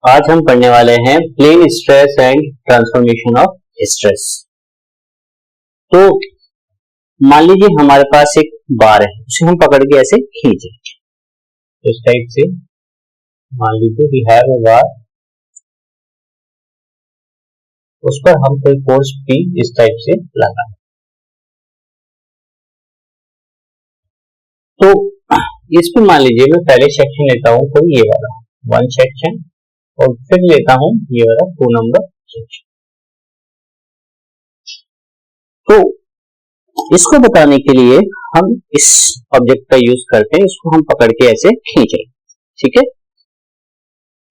आज हम पढ़ने वाले हैं plane stress and transformation of stress. तो मान लीजिए हमारे पास एक बार है, उसे हम पकड़ के ऐसे खींचे इस टाइप से। मान लीजिए वी हैव ए बार, उस पर हम कोई फोर्स P इस टाइप से लगाएं। तो इस पे मान लीजिए मैं पहले सेक्शन लेता हूं कोई ये वाला 1 सेक्शन और फिर लेता हूं ये वाला 2 नंबर सेक्शन। तो इसको बताने के लिए हम इस ऑब्जेक्ट का यूज करते हैं, इसको हम पकड़ के ऐसे खींच रहे हैं, ठीक है।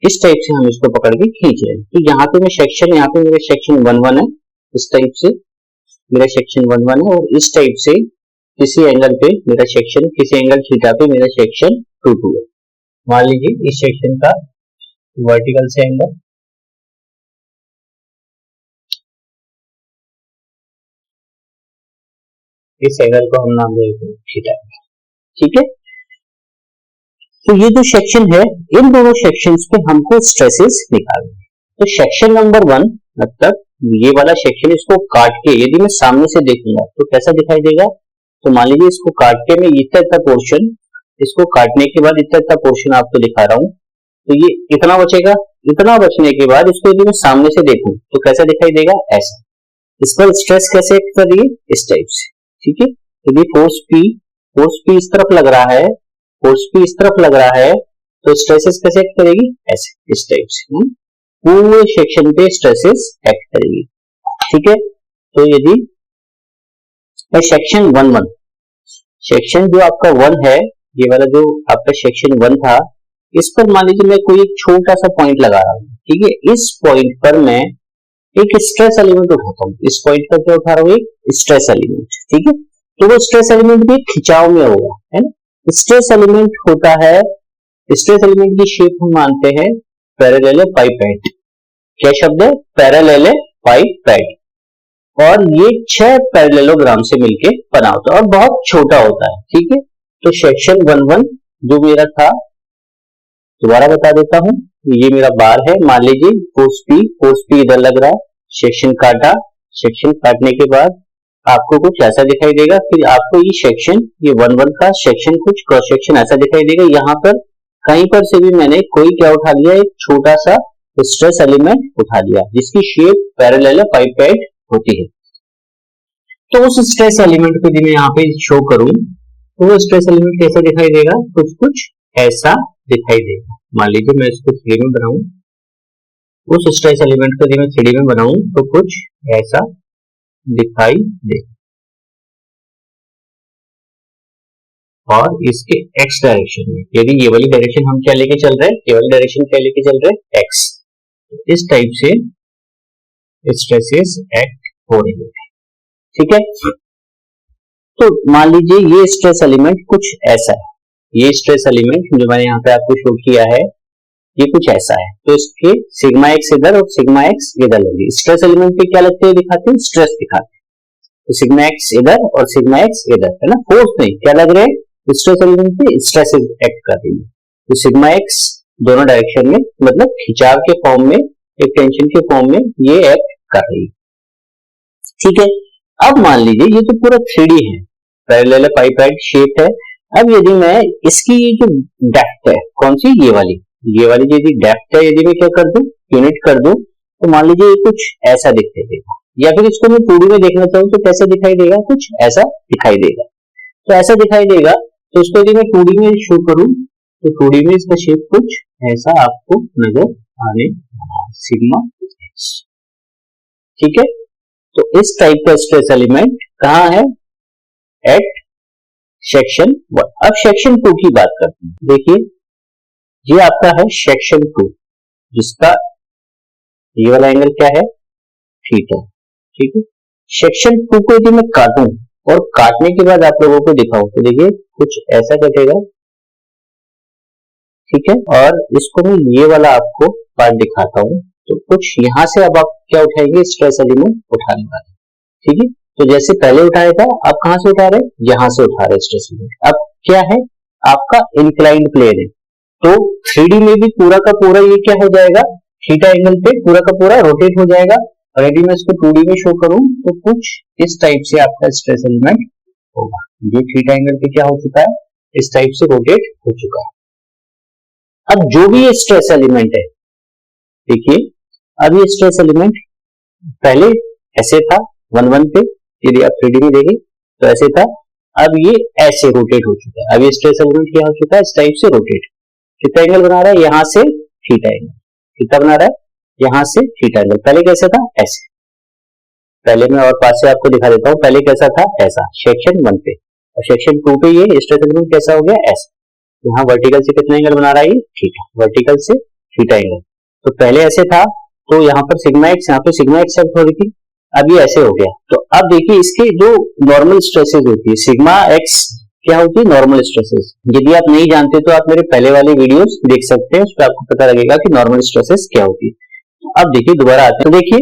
इस टाइप से हम इसको पकड़ के खींच रहे हैं। तो यहाँ पे मैं सेक्शन, यहाँ पे मेरा सेक्शन 1 है, इस टाइप से मेरा सेक्शन 1 है, और इस टाइप से किसी एंगल पे मेरा सेक्शन, किसी एंगल थीटा पे मेरा सेक्शन 2 है। मान लीजिए इस सेक्शन का वर्टिकल से एंगल, इस एंगल को हम नाम देते हैं थीटा, ठीक है। तो ये जो सेक्शन है, इन दोनों सेक्शंस पे हमको स्ट्रेसेस निकालने हैं। तो सेक्शन नंबर 1 मतलब ये वाला सेक्शन, इसको काट के यदि मैं सामने से देखूंगा तो कैसा दिखाई देगा। तो मान लीजिए इसको काट के मैं इतना पोर्शन, इसको काटने के बाद इतना पोर्शन आपको दिखा रहा हूं, तो ये इतना बचेगा। इतना बचने के बाद इसको यदि मैं सामने से देखूं तो कैसा दिखाई देगा, ऐसा। इस पर स्ट्रेस कैसे एक्ट कर रही है, इस टाइप से, ठीक है। यदि फोर्स P इस तरफ लग रहा है, फोर्स P इस तरफ लग रहा है, तो स्ट्रेसेस कैसे एक्ट करेगी, ऐसे, इस टाइप से पूरे सेक्शन पे स्ट्रेसेस एक्ट करेगी, ठीक है। तो यदि सेक्शन 1 सेक्शन जो आपका 1 है, ये वाला जो आपका सेक्शन 1 था, इस पर मान लीजिए मैं कोई एक छोटा सा पॉइंट लगा रहा हूँ, ठीक है। इस पॉइंट पर मैं एक स्ट्रेस एलिमेंट उठाता हूँ। इस पॉइंट पर क्या उठा रहा हूँ, एक स्ट्रेस एलिमेंट, ठीक है। तो वो स्ट्रेस एलिमेंट भी खिंचाव में होगा, है ना। स्ट्रेस एलिमेंट होता है, स्ट्रेस एलिमेंट की शेप हम मानते हैं पैरेललोपाइपेड। क्या शब्द है, पैरेललोपाइपेड। और ये 6 पैरेललोग्राम से मिलके बना होता है और बहुत छोटा होता है, ठीक है। तो सेक्शन 1 जो मेरा था, दोबारा बता देता हूं, ये मेरा बार है। मान लीजिए फोर्स P इधर लग रहा है, सेक्शन काटा, सेक्शन काटने के बाद आपको कुछ ऐसा दिखाई देगा। फिर आपको ये सेक्शन, ये 1 का सेक्शन, कुछ क्रॉस सेक्शन ऐसा दिखाई देगा। यहाँ पर कहीं पर से भी मैंने कोई क्या उठा लिया, एक छोटा सा स्ट्रेस एलिमेंट उठा लिया, जिसकी शेप पैरेललोपाइपेड होती है। तो उस स्ट्रेस एलिमेंट को यदि मैं यहाँ पे शो करूं तो वो स्ट्रेस एलिमेंट कैसा दिखाई देगा, कुछ ऐसा दिखाई देगा। मान लीजिए मैं इसको 3D में बनाऊं, उस स्ट्रेस एलिमेंट को यदि मैं 3D में बनाऊं तो कुछ ऐसा दिखाई दे, और इसके एक्स डायरेक्शन में, यदि ये वाली डायरेक्शन हम क्या लेके चल रहे हैं, ये वाली डायरेक्शन क्या लेके चल रहे हैं, एक्स। इस टाइप से स्ट्रेसेस एक्ट हो रही है, ठीक है। तो मान लीजिए ये स्ट्रेस एलिमेंट कुछ ऐसा है, ये स्ट्रेस एलिमेंट जो मैंने यहाँ पे आपको शो किया है, ये कुछ ऐसा है। तो इसके सिग्मा एक्स इधर और सिग्मा एक्स इधर लगे। स्ट्रेस एलिमेंट पे क्या लगते हैं, दिखाते हैं, स्ट्रेस दिखाते हैं। तो सिग्मा एक्स इधर और सिग्मा एक्स इधर, है ना। फोर्स नहीं, क्या लग रहे हैं, स्ट्रेस एलिमेंट पे स्ट्रेस एक्ट कर रही है। तो सिग्मा एक्स दोनों डायरेक्शन में, मतलब खिंचाव के फॉर्म में, एक टेंशन के फॉर्म में ये एक्ट कर रही है, ठीक है। अब मान लीजिए ये तो पूरा 3D है, पैरेललोपाइपेड शेप है। अब यदि मैं इसकी ये जो डेप्थ है, कौन सी, ये वाली यदि डेप्थ है, यदि मैं क्या कर दूं, यूनिट कर दूं, तो मान लीजिए ये कुछ ऐसा दिखाई देगा। या फिर इसको मैं 2D में देखना चाहूँ तो कैसे दिखाई देगा, कुछ ऐसा दिखाई देगा। तो ऐसा दिखाई देगा, तो इसको यदि मैं 2D में शो करूं तो 2D में इसका शेप कुछ ऐसा आपको नजर आने वाला है, सिग्मा एक्स, ठीक है। तो इस टाइप का स्ट्रेस एलिमेंट कहाँ है, एट सेक्शन 1। अब सेक्शन 2 की बात करते हैं। देखिए ये आपका है सेक्शन 2, जिसका ये वाला एंगल क्या है, थीटा, ठीक है। सेक्शन 2 को यदि मैं काटूं और काटने के बाद आप लोगों को दिखाऊं तो देखिए कुछ ऐसा कटेगा, ठीक है। और इसको मैं ये वाला आपको पार्ट दिखाता हूं, तो कुछ यहां से अब आप क्या उठाएंगे, स्ट्रेस एलिमेंट उठाने वाले, ठीक है। तो जैसे पहले उठाया था, आप कहां से उठा रहे, यहां से उठा रहे स्ट्रेस एलिमेंट। अब क्या है, आपका इंक्लाइंड प्लेन है, तो 3D में भी पूरा का पूरा ये क्या हो जाएगा, थीटा एंगल पे पूरा का पूरा रोटेट हो जाएगा। और यदि मैं इसको 2D में शो करूं तो कुछ इस टाइप से आपका स्ट्रेस एलिमेंट होगा, जो थीटा एंगल पे क्या हो चुका है, इस टाइप से रोटेट हो चुका है। अब जो भी ये स्ट्रेस एलिमेंट है, देखिए अब ये स्ट्रेस एलिमेंट पहले ऐसे था 1 1 पे, यदि आप 3D में देखें तो ऐसे था, अब ये ऐसे रोटेट हो चुका है। अब ये स्ट्रेस एलिमेंट क्या हो चुका है, इस टाइप से रोटेट। कितना एंगल बना रहा है, यहां से थीटा एंगल, कितना बना रहा है, यहां से थीटा एंगल। पहले कैसे था, ऐसे। पहले मैं और पास से आपको दिखा देता हूं, पहले कैसा था, ऐसा सेक्शन 1 पे, और सेक्शन 2 पे ये स्ट्रेस एलिमेंट कैसा हो गया, ऐसा। यहाँ वर्टिकल से कितना एंगल बना रहा है, थीटा, वर्टिकल से थीटा एंगल। तो पहले ऐसे था, तो यहाँ पर सिग्मा एक्स, यहाँ पे सिग्मा एक्स हो रही थी, अब ये ऐसे हो गया। तो अब देखिए इसके जो नॉर्मल स्ट्रेसेस होती है, सिग्मा एक्स क्या होती है, नॉर्मल स्ट्रेसेस। यदि आप नहीं जानते तो आप मेरे पहले वाले वीडियोस देख सकते हैं, उस पर आपको पता लगेगा कि नॉर्मल स्ट्रेसेस क्या होती है। अब देखिए दोबारा आते हैं, तो देखिए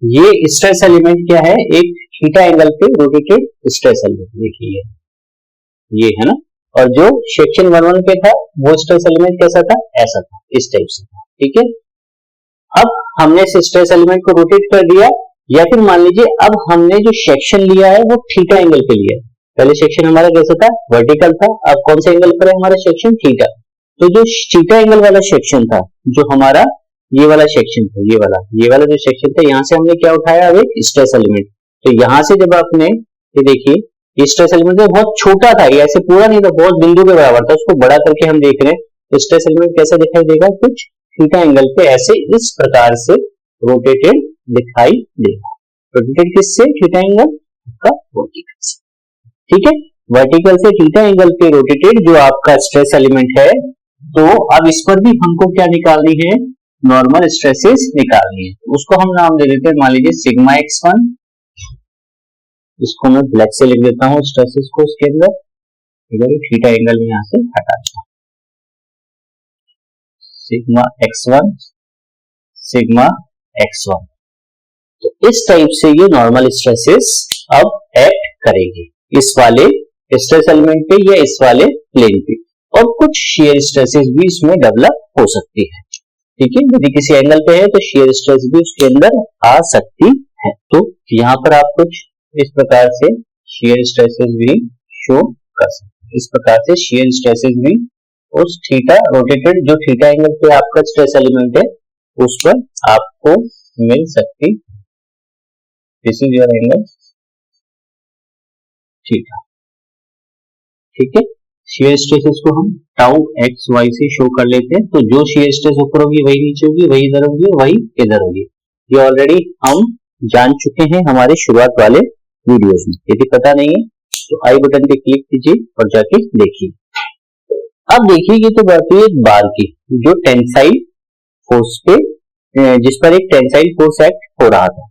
ये स्ट्रेस एलिमेंट क्या है, एक थीटा एंगल पे रोटेटेड स्ट्रेस एलिमेंट, देखिए ये है ना। और जो सेक्शन 1 1 पे था वो स्ट्रेस एलिमेंट कैसा था, ऐसा था, इस टाइप से था, ठीक है। अब हमने इस स्ट्रेस एलिमेंट को रोटेट कर दिया, या फिर मान लीजिए अब हमने जो सेक्शन लिया है वो थीटा एंगल पे लिया है। पहले सेक्शन हमारा कैसा था, वर्टिकल था, अब कौन से एंगल पर है हमारा सेक्शन, थीटा। तो जो थीटा एंगल वाला सेक्शन था, जो हमारा ये वाला सेक्शन था, ये वाला जो सेक्शन था, यहाँ से हमने क्या उठाया, अब एक स्ट्रेस एलिमेंट। तो यहाँ से जब आपने ये देखिए, ये स्ट्रेस एलिमेंट बहुत छोटा था, ये ऐसे पूरा नहीं था, बहुत बिंदु के बराबर था, उसको बड़ा करके हम देख रहे हैं। तो स्ट्रेस एलिमेंट कैसा दिखाई देगा, कुछ थीटा एंगल पे ऐसे इस प्रकार से रोटेटेड दिखाई देगा। रोटेटेड किससे, थीटा एंगल का वर्टिकल से, ठीक है, वर्टिकल से थीटा एंगल पे रोटेटेड जो आपका स्ट्रेस एलिमेंट है। तो अब इस पर भी हमको क्या निकालनी है, नॉर्मल स्ट्रेसेस निकालनी है। उसको हम नाम दे देते हैं, मान लीजिए सिग्मा x1, इसको मैं ब्लैक से लिख देता हूं स्ट्रेसेस को उसके अंदर, इधर थीटा एंगल में यहां से हटा दूं, सिग्मा x1, सिग्मा x1। तो इस टाइप से ये नॉर्मल स्ट्रेसेस अब एक्ट करेंगे इस वाले स्ट्रेस एलिमेंट पे या इस वाले प्लेन पे, और कुछ शेयर स्ट्रेसेस भी इसमें डेवलप हो सकती है, ठीक है। यदि किसी एंगल पे है तो शेयर स्ट्रेस भी उसके अंदर आ सकती है। तो यहाँ पर आप कुछ इस प्रकार से शेयर स्ट्रेसेस भी शो कर सकते हैं, इस प्रकार से शेयर स्ट्रेसेस भी उस थीटा रोटेटेड जो थीटा एंगल पे आपका स्ट्रेस एलिमेंट है उस पर आपको मिल सकती। This is your angle theta, ठीक है। शेयर स्ट्रेसेस को हम टाउ एक्स वाई से शो कर लेते हैं। तो जो शेयर स्ट्रेस ऊपर होगी वही नीचे होगी, वही इधर होगी, वही इधर होगी। ये ऑलरेडी हम जान चुके हैं हमारे शुरुआत वाले वीडियोस में। यदि पता नहीं है तो आई बटन पे क्लिक कीजिए और जाके देखिए। अब देखिए ये तो बात हुई एक बार की, जो टेंसाइल फोर्स पे, जिस पर एक टेंसाइल फोर्स एक्ट हो रहा था।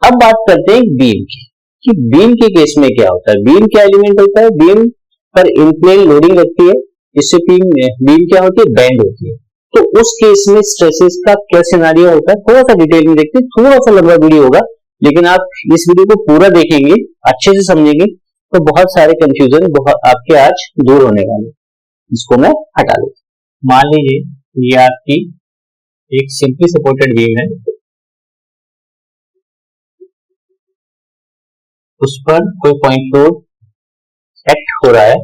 अब बात करते हैं बीम की, कि बीम के केस में क्या होता है। बीम क्या एलिमेंट होता है, बीम पर इनप्लेन लोडिंग लगती है, जिससे बीम क्या होती है, बेंड होती है। तो उस केस में स्ट्रेसेस का क्या सिनेरियो होता है, थोड़ा सा डिटेल में देखते हैं। थोड़ा सा लंबा वीडियो होगा, लेकिन आप इस वीडियो को पूरा देखेंगे, अच्छे से समझेंगे, तो बहुत सारे कंफ्यूजन आपके आज दूर होने वाले। इसको मैं हटा दूं। मान लीजिए ये आपकी एक सिंपली सपोर्टेड बीम है, उस पर कोई पॉइंट लोड एक्ट हो रहा है,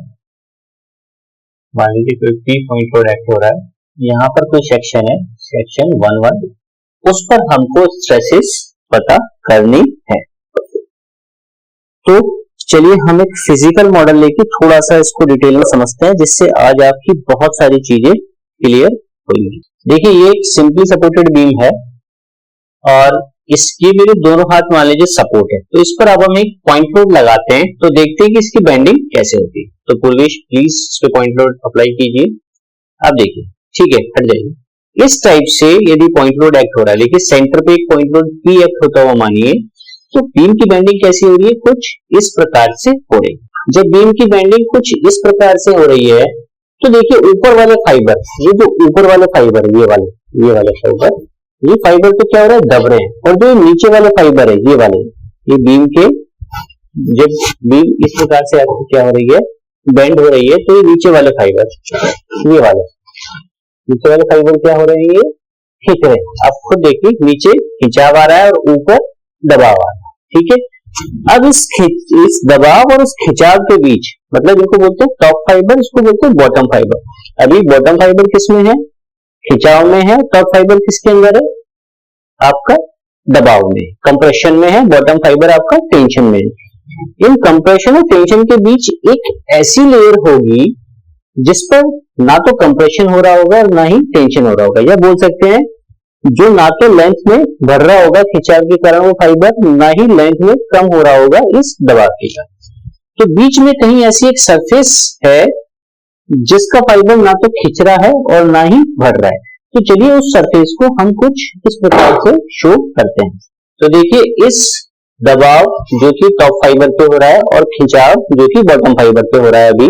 मान लीजिए कोई पी पॉइंट लोड एक्ट हो रहा है। यहाँ पर कोई सेक्शन है, सेक्शन 1 1, उस पर हमको स्ट्रेसेस पता करनी है। तो चलिए हम एक फिजिकल मॉडल लेके थोड़ा सा इसको डिटेल में समझते हैं, जिससे आज आपकी बहुत सारी चीजें क्लियर होंगी। देखिए ये एक सिंपली सपोर्टेड बीम है और इसकी मेरे दोनों हाथ मान लीजिए सपोर्ट है। तो इस पर अब हम एक पॉइंट लोड लगाते हैं, तो देखते हैं कि इसकी बेंडिंग कैसे होती है। तो पूर्वेश प्लीज इस पे पॉइंट लोड अप्लाई कीजिए। अब देखिए, ठीक है, हट जाइए। इस टाइप से यदि पॉइंट लोड एक्ट हो रहा है, देखिए सेंटर पे एक पॉइंट लोड पी एक्ट होता हुआ मानिए, तो बीम की बेंडिंग कैसी हो रही है, कुछ इस प्रकार से हो रही है। जब बीम की बेंडिंग कुछ इस प्रकार से हो रही है, तो देखिए ऊपर वाले फाइबर, ये जो ऊपर वाले फाइबर, ये वाले फाइबर, ये फाइबर तो क्या हो रहा है, दब रहे हैं। और जो नीचे वाले फाइबर है, ये वाले, ये बीम के, जब बीम इस प्रकार से आपको क्या हो रही है, बेंड हो रही है, तो ये नीचे वाले फाइबर, ये वाले नीचे वाले फाइबर क्या हो रहे हैं, ये खींच रहे हैं। आप खुद देखिए नीचे खिंचाव आ रहा है और ऊपर दबाव आ रहा है, ठीक है। अब इस दबाव और इस खिंचाव के बीच, मतलब इनको बोलते हैं टॉप फाइबर, इसको बोलते हैं बॉटम फाइबर। अभी बॉटम फाइबर किसमें है? खिंचाव में है। टॉप फाइबर किसके अंदर है? आपका दबाव में, कंप्रेशन में है। बॉटम फाइबर आपका टेंशन में है। इन कंप्रेशन और टेंशन के बीच एक ऐसी लेयर होगी जिस पर ना तो कंप्रेशन हो रहा होगा और ना ही टेंशन हो रहा होगा, या बोल सकते हैं जो ना तो लेंथ में बढ़ रहा होगा खिंचाव के कारण वो फाइबर, ना ही लेंथ में कम हो रहा होगा इस दबाव के कारण। तो बीच में कहीं ऐसी एक सरफेस है जिसका फाइबर ना तो खिंच रहा है और ना ही बढ़ रहा है। तो चलिए उस सरफेस को हम कुछ इस प्रकार से शो करते हैं। तो देखिए इस दबाव जो कि टॉप फाइबर पे हो रहा है और खिंचाव जो कि बॉटम फाइबर पे हो रहा है अभी,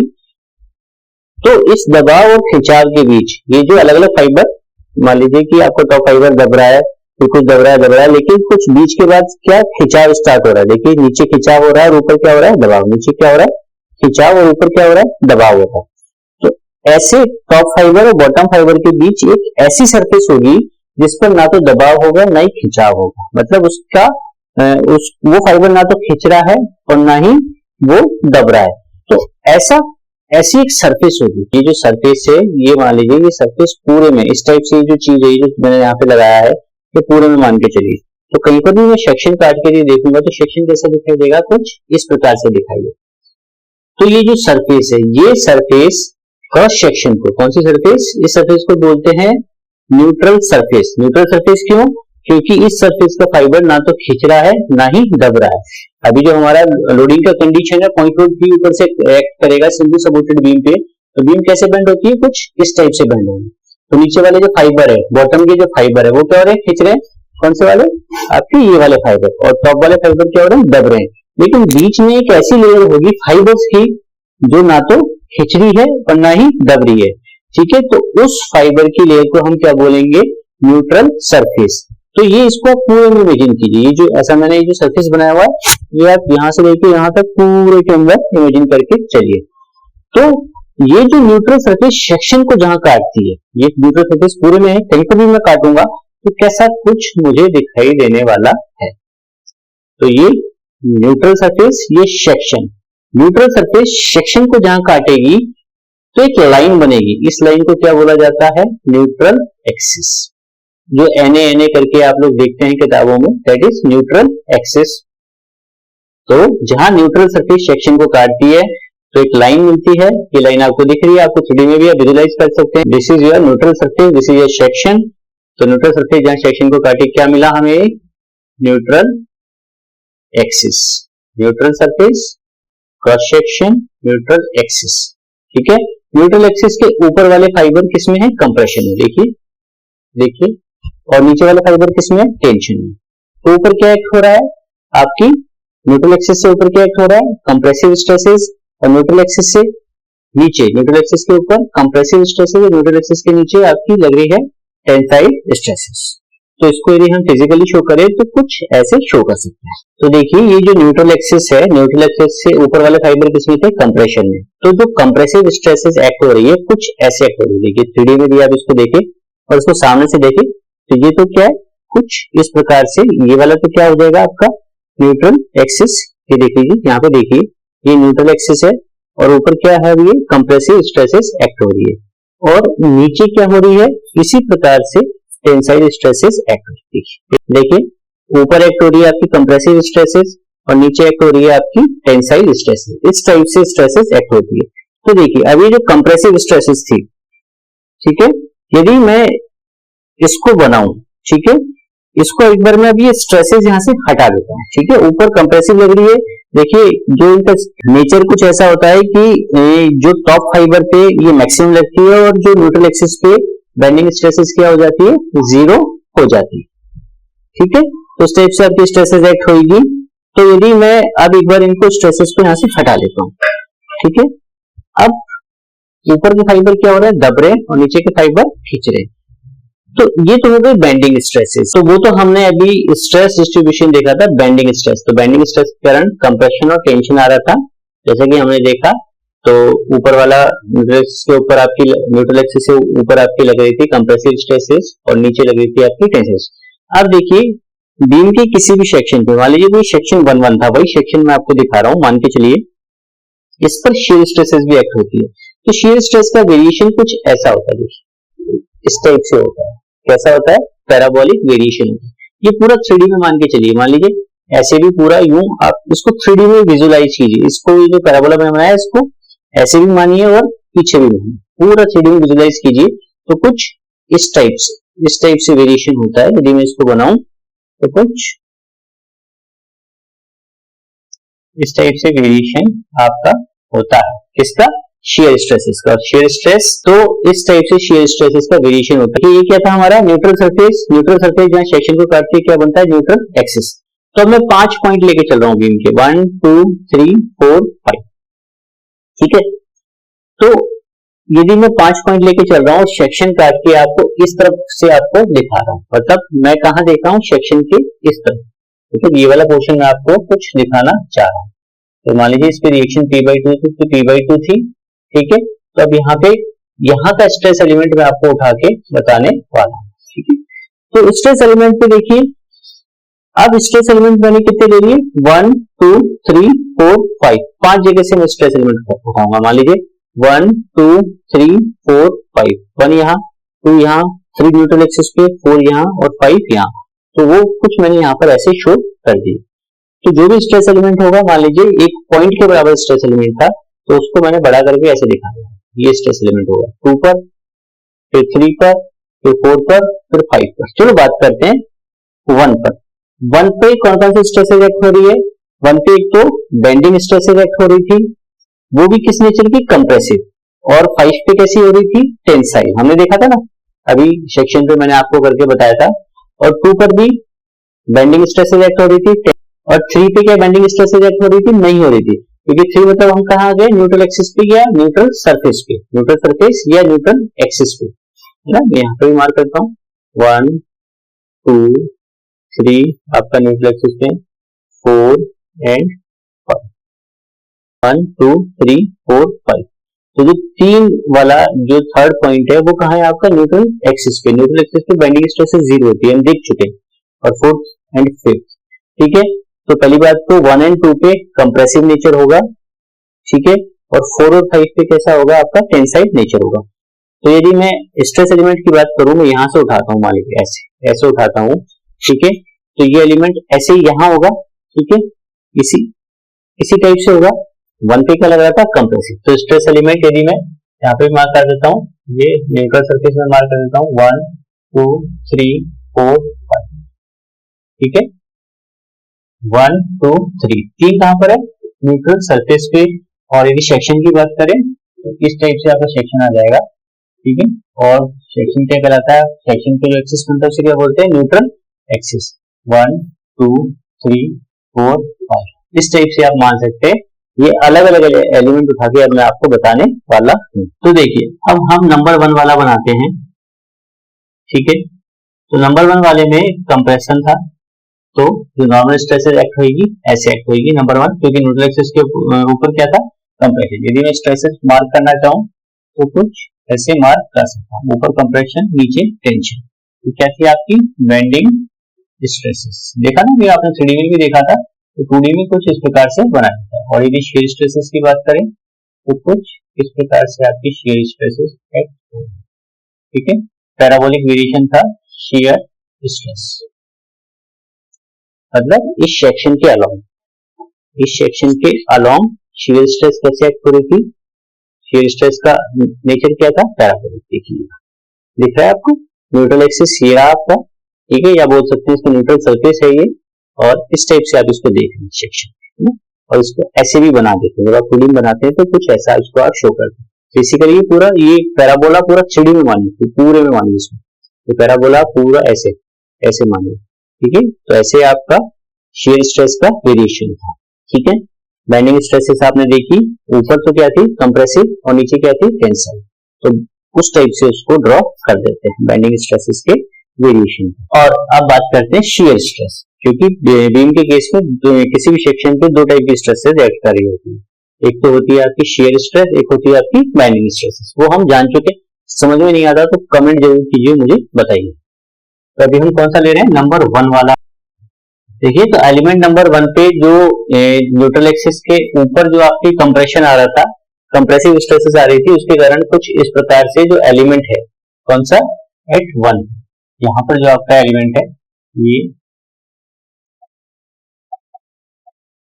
तो इस दबाव और खिंचाव के बीच ये जो अलग अलग फाइबर, मान लीजिए कि आपको टॉप फाइबर दब रहा है, फिर कुछ दब रहा है, लेकिन कुछ बीच के बाद क्या खिंचाव स्टार्ट हो रहा है। देखिए नीचे खिंचाव हो रहा है और ऊपर क्या हो रहा है? दबाव। नीचे क्या हो रहा है? खिंचाव, और ऊपर क्या हो रहा है? दबाव हो रहा है। तो ऐसे टॉप फाइबर और बॉटम फाइबर के बीच एक ऐसी सरफेस होगी जिस पर ना तो दबाव होगा ना ही खिंचाव होगा, मतलब उसका वो फाइबर ना तो खिंच रहा है और ना ही वो दब रहा है। तो ऐसी एक सरफेस होगी। ये जो सरफेस है, ये मान लीजिए ये सरफेस पूरे में इस टाइप से जो चीज है, जो मैंने यहाँ पे लगाया है, ये पूरे में मान के चलिए। तो कहीं पर भी मैं सेक्शन काट के देखूंगा तो सेक्शन कैसा दिखाई देगा? कुछ इस प्रकार से दिखाई देगा। तो ये जो सरफेस है, ये सरफेस क्रॉस सेक्शन को, कौन सी सरफेस? इस सरफेस को बोलते हैं न्यूट्रल सरफेस। न्यूट्रल सरफेस क्यों? क्योंकि इस सरफेस का फाइबर ना तो खिंच रहा है ना ही दब रहा है। अभी जो हमारा लोडिंग का कंडीशन है, पॉइंट लोड भी ऊपर से एक्ट करेगा सिंपल सपोर्टेड बीम पे, तो बीम कैसे बेंड होती है? कुछ इस टाइप से बेंड होगी। तो नीचे वाले जो फाइबर है, बॉटम के जो फाइबर है, वो क्या हो रहे हैं? खिंच रहे हैं। कौन से वाले? आपके ये वाले फाइबर। और टॉप वाले फाइबर क्या हो रहे हैं? दब रहे हैं। लेकिन बीच में एक ऐसी लेयर होगी फाइबर्स की जो ना तो खिंच रही है और ना ही दब रही है, ठीक है। तो उस फाइबर की लेयर को हम क्या बोलेंगे? Neutral surface. तो ये इसको आप पूरे में इमेजिन कीजिए। ये जो ऐसा मैंने ये जो सरफेस बनाया हुआ है, ये आप यहां से लेके यहां तक पूरे के अंदर इमेजिन करके चलिए। तो ये जो न्यूट्रल सरफेस सेक्शन को जहां काटती है, ये न्यूट्रल सरफेस पूरे में है, कहीं पर भी मैं काटूंगा तो कैसा कुछ मुझे दिखाई देने वाला है। तो ये न्यूट्रल सरफेस, ये सेक्शन, न्यूट्रल सरफेस सेक्शन को जहां काटेगी तो एक लाइन बनेगी। इस लाइन को क्या बोला जाता है? Neutral axis. जो NA करके आप लोग देखते हैं किताबों में, दैट इज न्यूट्रल एक्सिस। तो जहां न्यूट्रल सरफेस सेक्शन को काटती है तो एक लाइन मिलती है। ये लाइन आपको दिख रही है, आपको 3D में भी आप विजुलाइज कर सकते हैं। This is your neutral surface, this is your section. तो न्यूट्रल सरफेस जहां सेक्शन को काटी, क्या मिला हमें? Neutral axis. Neutral surface, cross section, neutral axis, ठीक है। न्यूट्रल एक्सिस के ऊपर वाले फाइबर किसमें है? कंप्रेशन में। देखिए, और नीचे वाले फाइबर किसमें है? टेंशन में। तो ऊपर क्या एक्ट हो रहा है? आपकी न्यूट्रल एक्सिस से ऊपर क्या एक्ट हो रहा है? Compressive stresses. और न्यूट्रल एक्सिस से नीचे, न्यूट्रल एक्सिस के ऊपर कंप्रेसिव स्ट्रेसेस, और न्यूट्रल एक्सिस के नीचे आपकी लग रही है टेंसाइल स्ट्रेसेस। तो इसको यदि हम फिजिकली शो करें तो कुछ ऐसे शो कर सकते हैं। तो देखिए ये जो न्यूट्रल एक्सिस है, न्यूट्रल एक्सिस से ऊपर वाले फाइबर किसमें थे? कंप्रेशन में। तो जो कंप्रेसिव स्ट्रेसेस एक्ट हो रही है, कुछ ऐसे एक्ट हो रही है। देखिए 3D में भी आप इसको देखें और इसको सामने से देखें तो ये तो क्या है? कुछ इस प्रकार से। ये वाला तो क्या हो जाएगा आपका? Neutral axis. ये देखिए, यहाँ पे देखिए, ये न्यूट्रल एक्सिस है और ऊपर क्या है? ये कंप्रेसिव स्ट्रेसेस एक्ट हो रही है। और नीचे क्या हो रही है? इसी प्रकार से टेंसाइल स्ट्रेसेस एक्ट हो रही है। देखिए ऊपर एक्ट हो रही है आपकी कंप्रेसिव स्ट्रेसेस और नीचे एक्ट हो रही है आपकी टेंसाइल स्ट्रेसेस। इस टाइप से स्ट्रेसेस एक्ट होती है। तो देखिए अब ये जो कंप्रेसिव स्ट्रेसेस थी, ठीक है, यदि मैं इसको बनाऊं, ठीक है, इसको एक बार मैं अभी ये स्ट्रेसेस यहां से हटा देता हूं, ठीक है। ऊपर कंप्रेसिव लग रही है। देखिए जो इनका नेचर कुछ ऐसा होता है कि जो टॉप फाइबर पे ये मैक्सिमम लगती है और जो न्यूट्रल एक्सिस पे बेंडिंग स्ट्रेसेस क्या हो जाती है? 0 हो जाती है, ठीक है। तो इस टाइप से आपकी स्ट्रेसेस एक्ट होगी। तो यदि मैं अब एक बार इनको स्ट्रेसेस को यहां से हटा लेता हूं, ठीक है, अब ऊपर के फाइबर क्या हो रहा है? दब रहे हैं और नीचे के फाइबर खींच रहे हैं। तो ये तो हो गई बेंडिंग स्ट्रेसेस। तो वो तो हमने अभी स्ट्रेस डिस्ट्रीब्यूशन देखा था, बेंडिंग स्ट्रेस। तो बेंडिंग स्ट्रेस के कारण कंप्रेशन और टेंशन आ रहा था, जैसे कि हमने देखा। तो ऊपर वाला न्यूट्रल एक्सिस के ऊपर आपकी, न्यूट्रल एक्सिस से ऊपर आपकी लग रही थी कंप्रेसिव स्ट्रेसेस और नीचे लग रही थी आपकी टेंसेस। अब देखिए बीम के किसी भी सेक्शन पे, मान लीजिए कोई सेक्शन 1-1 था, वही सेक्शन मैं आपको दिखा रहा हूं, मान के चलिए इस पर शियर स्ट्रेसेस भी एक्ट होती है। तो शियर स्ट्रेस का वेरिएशन कुछ ऐसा होता है, देखिए इस टाइप से होता है। कैसा होता है? पैराबोलिक वेरिएशन होता है। ये पूरा 3D में मान के चलिए, मान लीजिए ऐसे भी पूरा यूं आप इसको 3D में विजुअलाइज कीजिए, इसको जो पैराबोला में बनाया इसको ऐसे भी मानिए और पीछे भी मानिए, पूरा 3D में विजुअलाइज कीजिए। तो कुछ इस टाइप से वेरिएशन होता है। यदि मैं इसको बनाऊं तो कुछ इस टाइप से वेरिएशन आपका होता है। किसका? शियर स्ट्रेसेस का। शियर स्ट्रेस, तो इस टाइप से शियर स्ट्रेसेस का वेरिएशन होता है। ये क्या था हमारा? Neutral surface. न्यूट्रल सरफेस जहां सेक्शन को काटती है क्या बनता है? Neutral axis. तो अब मैं 5 पॉइंट लेके चल रहा हूं बीम के, 1 2 3 4 5, ठीक है। तो यदि मैं 5 पॉइंट लेके चल रहा हूं, सेक्शन काट के आपको इस तरफ से आपको दिखा रहा हूं, मतलब मैं कहां देख रहा हूं? सेक्शन के इस तरफ, ठीक है। ये वाला पोर्शन में आपको कुछ दिखाना चाह रहा हूं। तो मान लीजिए इस पे रिएक्शन P/2 थी, तो P/2 थी, ठीक है। तो अब यहाँ का स्ट्रेस एलिमेंट मैं आपको उठा के बताने वाला हूं, ठीक है। तो स्ट्रेस एलिमेंट पे देखिए, अब स्ट्रेस एलिमेंट मैंने कितने ले लिए? 1 2 3 4 5, 5 जगह से मैं स्ट्रेस एलिमेंट उठाऊंगा। मान लीजिए 1 2 3 4 5, 1 यहाँ, 2 यहाँ, 3 न्यूट्रल एक्सिस पे, 4 यहाँ और 5 यहाँ। तो वो कुछ मैंने यहाँ पर ऐसे शो कर दिए। तो जो भी स्ट्रेस एलिमेंट होगा, मान लीजिए एक पॉइंट के बराबर स्ट्रेस एलिमेंट था, तो उसको मैंने बड़ा करके ऐसे दिखा दिया। ये स्ट्रेस एलिमेंट होगा 2 पर, फिर 3 पर, फिर 4 पर, फिर 5 पर। चलो बात करते हैं 1 पर। 1 पे कौन कौन सी स्ट्रेस एक्ट हो रही है? 1 पे एक तो बेंडिंग स्ट्रेस एक्ट हो रही थी, वो भी किस नेचर की? कंप्रेसिव। और 5 पे कैसी हो रही थी? टेंसाइल। हमने देखा था ना अभी सेक्शन पे, मैंने आपको करके बताया था। और 2 पर भी बेंडिंग स्ट्रेस एक्ट हो रही थी। और 3 पे क्या बेंडिंग स्ट्रेस एक्ट हो रही थी? नहीं हो रही थी, क्योंकि 3 मतलब हम कहाँ आ गए? न्यूट्रल एक्सिस पे या न्यूट्रल सरफेस पे, न्यूट्रल सरफेस या न्यूट्रल एक्सिस पे, है ना। यहाँ पे भी मार्क करता हूँ 1 2 3 आपका न्यूट्रल एक्सिस पे, 4 एंड 5, 1 2 3 4 5। तो जो 3 वाला जो थर्ड पॉइंट है वो कहाँ है आपका? न्यूट्रल एक्सिस पे। न्यूट्रल एक्सिस पे बेंडिंग स्ट्रेस 0 होती है, हम देख चुके हैं। और 4th एंड 5th, ठीक है। तो पहली बात तो 1 एंड 2 पे कंप्रेसिव नेचर होगा, ठीक है। और 4 और 5 पे कैसा होगा? आपका टेंसाइल नेचर होगा। तो यदि मैं स्ट्रेस एलिमेंट की बात करूं, मैं यहां से उठाता हूं, मान लीजिए ऐसे उठाता हूं, ठीक है। तो ये एलिमेंट ऐसे यहां होगा, ठीक है, इसी टाइप से होगा। 1 पे क्या लग रहा था? कंप्रेसिव। तो स्ट्रेस एलिमेंट यदि मैं यहाँ पे मार्क कर देता हूँ, ये न्यूट्रल सरफेस में मार्क कर देता हूँ 1 2 3 4 5, ठीक है। 1 2 3, 3 कहां पर है? न्यूट्रल सरफेस पे। और यदि सेक्शन की बात करें तो इस टाइप से आपका सेक्शन आ जाएगा, ठीक है। और सेक्शन क्या कहलाता है? सेक्शन के जो एक्सिस बनता है उसे क्या बोलते हैं? Neutral axis. 1 2 3 4 5, इस टाइप से आप मान सकते हैं। ये अलग अलग एलिमेंट उठा के अब मैं आपको बताने वाला हूं। तो देखिए अब हम नंबर 1 वाला बनाते हैं, ठीक है। तो नंबर 1 वाले में कंप्रेशन था, तो जो नॉर्मल स्ट्रेस एक्ट होगी ऐसे एक्ट होगी नंबर 1, क्योंकि न्यूट्रल एक्सिस के ऊपर क्या था? कंप्रेशन। यदि मैं स्ट्रेसेस मार्क करना चाहूँ तो कुछ ऐसे मार्क कर सकता हूँ, ऊपर कंप्रेशन नीचे टेंशन। तो क्या थी आपकी? Bending stresses. देखा ना, ये आपने 3D में भी देखा था। तो 2D में कुछ इस प्रकार से बनाया था। और यदि शियर स्ट्रेसेस की बात करें तो कुछ इस प्रकार से आपकी शियर स्ट्रेसेस एक्ट होगी, ठीक है। पैराबोलिक वेरिएशन था शियर स्ट्रेस, मतलब इस सेक्शन के अलोंग शियर स्ट्रेस कैसे एक्ट हो रही थी? शियर स्ट्रेस का नेचर क्या था? पैराबोलिक। देखिए दिख रहा है आपको, न्यूट्रल एक्सिस ये रहा आपका, ठीक है, या बोल सकते हैं इसको न्यूट्रल सरफेस है ये। और इस टाइप से आप इसको देख रहे हैं सेक्शन, है ना। और इसको ऐसे भी बना देते हैं, जब आप फुलिंग बनाते हैं तो कुछ ऐसा इसको आप शो करते हैं। बेसिकली पूरा ये पैराबोला पूरा 3D में मानिए, पूरे में मानिए इसको, तो पैराबोला पूरा ऐसे मानिए, ठीक है। तो ऐसे आपका शियर स्ट्रेस का वेरिएशन था, ठीक है। बेंडिंग स्ट्रेसेस आपने देखी, ऊपर तो क्या थी? कंप्रेसिव, और नीचे क्या थी? टेंसाइल। तो उस टाइप से उसको ड्रॉ कर देते हैं बेंडिंग स्ट्रेसेस के वेरिएशन। और अब बात करते हैं शियर स्ट्रेस, क्योंकि बीम के केस में किसी भी सेक्शन पे 2 टाइप की स्ट्रेसेस एक्ट कर रही होती है। एक तो होती है आपकी शेयर स्ट्रेस, एक होती है आपकी बाइंडिंग स्ट्रेसेस। वो हम जान चुके, समझ में नहीं आता तो कमेंट जरूर कीजिए, मुझे बताइए। तो अभी हम कौन सा ले रहे हैं, नंबर 1 वाला। देखिए तो एलिमेंट नंबर 1 पे जो न्यूट्रल एक्सिस के ऊपर जो आपकी कंप्रेशन आ रहा था, कंप्रेसिव स्ट्रेसेस आ रही थी, उसके कारण कुछ इस प्रकार से जो एलिमेंट है, कौन सा, एट 1, यहाँ पर जो आपका एलिमेंट है ये,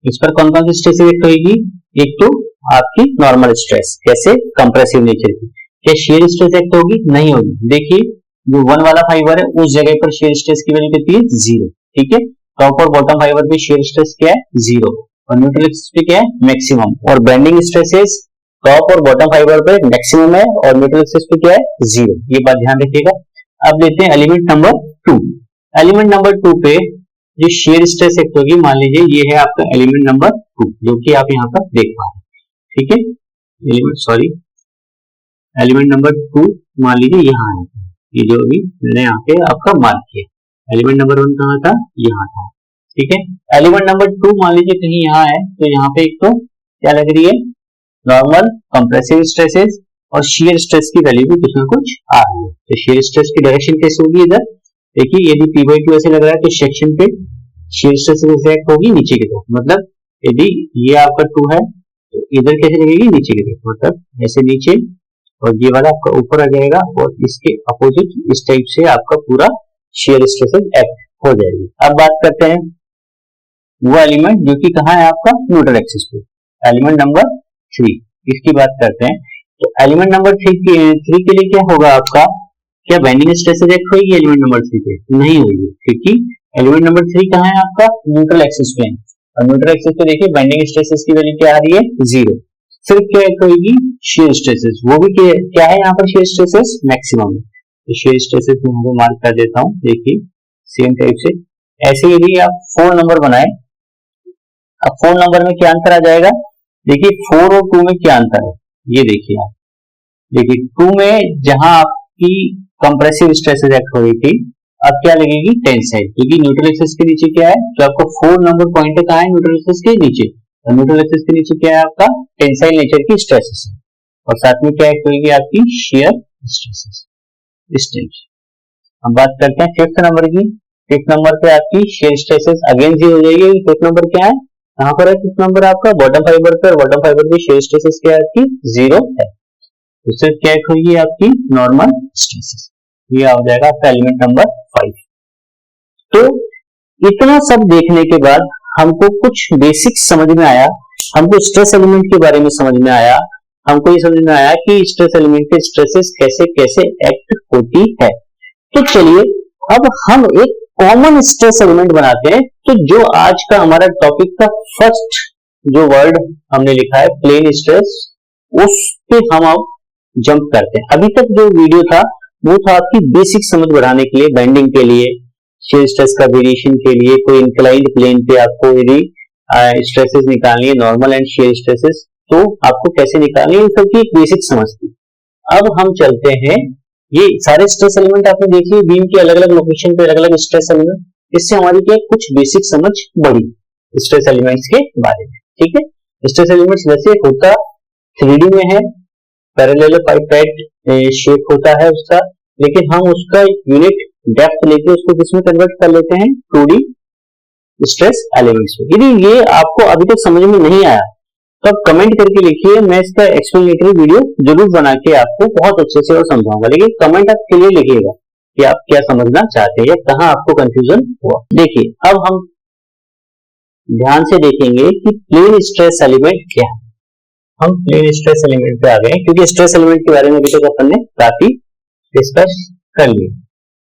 इस पर कौन कौन सी स्ट्रेस इफेक्ट होगी, एक तो आपकी नॉर्मल स्ट्रेस, कैसे, कंप्रेसिव नेचर की। क्या शेयर स्ट्रेस एक्ट होगी, नहीं होगी। देखिए जो 1 वाला फाइबर है उस जगह पर शेयर स्ट्रेस की वैल्यू कितनी है, 0, ठीक है। टॉप और बॉटम फाइबर पे शेयर स्ट्रेस क्या है, 0, और न्यूट्रल एक्सिस पे क्या है, मैक्सिमम। और बेंडिंग स्ट्रेसेस टॉप और बॉटम फाइबर पे मैक्सिमम है और न्यूट्रल एक्सिस पे क्या है, 0, ये बात ध्यान रखिएगा। अब लेते हैं एलिमेंट नंबर 2। एलिमेंट नंबर 2 पे जो शेयर स्ट्रेस एक्ट होगी, मान लीजिए ये है आपका एलिमेंट नंबर 2, जो कि आप यहाँ पर देख पा रहे हैं, ठीक है। एलिमेंट नंबर 2 मान लीजिए यहाँ है, ये जो भी मैंने यहाँ पे आपका मार्क किया। एलिमेंट नंबर 1 कहाँ था, यहाँ था, ठीक है। एलिमेंट नंबर 2 मान लीजिए कहीं यहाँ है, तो यहाँ पे एक तो क्या लग रही है, नॉर्मल कंप्रेसिव स्ट्रेसेस और शेयर स्ट्रेस की वैल्यू भी कुछ ना कुछ आ रही है। तो शेयर स्ट्रेस की डायरेक्शन कैसे होगी, इधर देखिए, यदि P/2 ऐसे लग रहा है तो सेक्शन पे शेयर स्ट्रेस इफेक्ट होगी नीचे की तरफ, मतलब यदि ये आपका 2 है तो इधर कैसे लगेगी, नीचे की तरफ, मतलब ऐसे नीचे, और ये वाला आपका ऊपर आ जाएगा, और इसके अपोजिट इस टाइप से आपका पूरा शेयर स्ट्रेस एक्ट हो जाएगी। अब बात करते हैं वो एलिमेंट जो कि कहाँ है आपका, न्यूट्रल एक्सिस पे, एलिमेंट नंबर 3, इसकी बात करते हैं। तो एलिमेंट नंबर 3 के लिए क्या होगा आपका, क्या बाइंडिंग स्ट्रेस इफेक्ट होगी एलिमेंट नंबर 3 पे, नहीं होगी, क्योंकि एलिमेंट नंबर 3 कहाँ है आपका, न्यूट्रल एक्सिस पे, और न्यूट्रल एक्सिस पे देखिए बाइंडिंग स्ट्रेसेस की वैल्यू क्या आ रही है, 0। सिर्फ क्या एक्ट होगी, शेयर स्ट्रेसेस, वो भी क्या है यहाँ पर, शेयर स्ट्रेसेस मैक्सिमम है। तो शेयर स्ट्रेसेस मैं यहाँ मार्क कर देता हूँ, देखिए सेम टाइप से। ऐसे यदि आप 4 नंबर बनाए, अब 4 नंबर में क्या आंसर आ जाएगा, देखिए 4 और 2 में क्या अंतर है, ये देखिए आप, देखिए 2 में जहां आपकी कंप्रेसिव स्ट्रेसेस एक्ट हो रही थी, अब क्या लगेगी, टेंसाइल, क्योंकि न्यूट्रल एक्सिस के नीचे क्या है, जो आपका 4 नंबर पॉइंट है, कहाँ है, न्यूट्रल एक्सिस के नीचे, और न्यूट्रल एक्सिस के नीचे क्या है आपका, टेंसाइल नेचर की स्ट्रेसेस है, और साथ में क्या एक्ट होगी आपकी, शेयर स्ट्रेसेस, इस टाइप। हम बात करते हैं 5th नंबर की। 5th नंबर पे आपकी शेयर स्ट्रेसेस अगेन 0 हो जाएगी। 5th नंबर क्या है, कहां पर है 5th नंबर आपका, बॉटम फाइबर पर, बॉटम फाइबर की शेयर स्ट्रेसेस क्या है आपकी, 0 है। तो सिर्फ क्या होगी आपकी, नॉर्मल स्ट्रेसेस, ये आ जाएगा आपका एलिमेंट नंबर 5। तो इतना सब देखने के बाद हमको कुछ बेसिक समझ में आया, हमको स्ट्रेस एलिमेंट के बारे में समझ में आया, हमको ये समझ में आया कि स्ट्रेस एलिमेंट के स्ट्रेसेस कैसे कैसे एक्ट होती है। तो चलिए अब हम एक कॉमन स्ट्रेस एलिमेंट बनाते हैं। तो जो आज का हमारा टॉपिक का फर्स्ट जो वर्ड हमने लिखा है, प्लेन स्ट्रेस, उस पे हम अब जंप करते हैं। अभी तक जो वीडियो था वो था आपकी बेसिक समझ बढ़ाने के लिए, बेंडिंग के लिए, शेयर स्ट्रेस का वेरिएशन के लिए, कोई इंक्लाइंड प्लेन पे आपको यदि स्ट्रेसेस निकालनी है, नॉर्मल एंड शेयर स्ट्रेसेस, तो आपको कैसे निकालनी है, इन सबकी एक बेसिक समझ थी। अब हम चलते हैं, ये सारे स्ट्रेस एलिमेंट आपने देख लिए, बीम के अलग अलग लोकेशन पे अलग अलग स्ट्रेस एलिमेंट, इससे हमारी क्या कुछ बेसिक समझ बढ़ी स्ट्रेस एलिमेंट्स के बारे में, ठीक है। स्ट्रेस एलिमेंट्स वैसे होता 3D में है, पैरेललोपाइपेड शेप होता है उसका, लेकिन हम उसका यूनिट डेप्थ लेके उसको किसमें कन्वर्ट कर लेते हैं, 2D स्ट्रेस एलिमेंट्स में। यदि ये आपको अभी तक समझ में नहीं आया तो आप कमेंट करके लिखिए, मैं इसका एक्सप्लेनेटरी वीडियो जरूर बना के आपको बहुत अच्छे से और समझाऊंगा, लेकिन कमेंट आप क्लियर लिखिएगा कि आप क्या समझना चाहते हैं या कहां आपको कंफ्यूजन हुआ। देखिए अब हम ध्यान से देखेंगे कि प्लेन स्ट्रेस एलिमेंट क्या है। हम प्लेन स्ट्रेस एलिमेंट पे आ गए, क्योंकि स्ट्रेस एलिमेंट के बारे में अभी तक अपन ने काफी डिस्कस कर लिया।